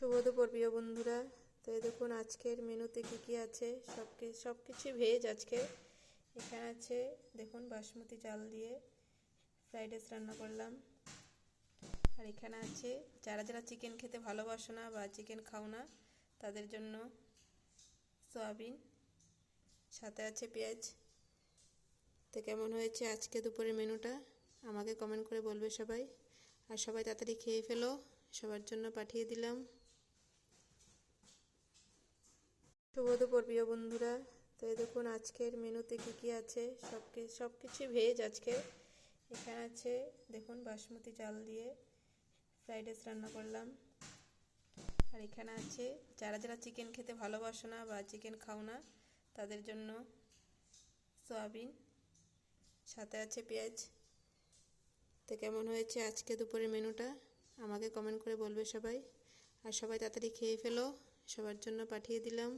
শুভ দুপুর প্রিয় বন্ধুরা। তো এই দেখুন আজকের মেনুতে কি আছে। সব কিছু ভেজ আজকে। এখানে আছে দেখুন বাসমতি চাল দিয়ে ফ্রাইড রাইস রান্না করলাম। আর এখানে আছে যারা যারা চিকেন খেতে ভালোবাসো না বা চিকেন খাও না তাদের জন্য সয়াবিন, সাথে আছে পেঁয়াজ। তো কেমন হয়েছে আজকে দুপুরের মেনুটা আমাকে কমেন্ট করে বলবে সবাই। আর সবাই তাড়াতাড়ি খেয়ে ফেলো, সবার জন্য পাঠিয়ে দিলাম। শুভ দুপুর প্রিয় বন্ধুরা। তো এই দেখুন আজকের মেনুতে কি আছে। সব কিছু ভেজ আজকে। এখানে আছে দেখুন বাসমতি চাল দিয়ে ফ্রাইড রাইস রান্না করলাম। আর এখানে আছে যারা যারা চিকেন খেতে ভালোবাসো না বা চিকেন খাও না তাদের জন্য সয়াবিন, সাথে আছে পেঁয়াজ। তো কেমন হয়েছে আজকে দুপুরের মেনুটা আমাকে কমেন্ট করে বলবে সবাই। আর সবাই তাড়াতাড়ি খেয়ে ফেলো, সবার জন্য পাঠিয়ে দিলাম।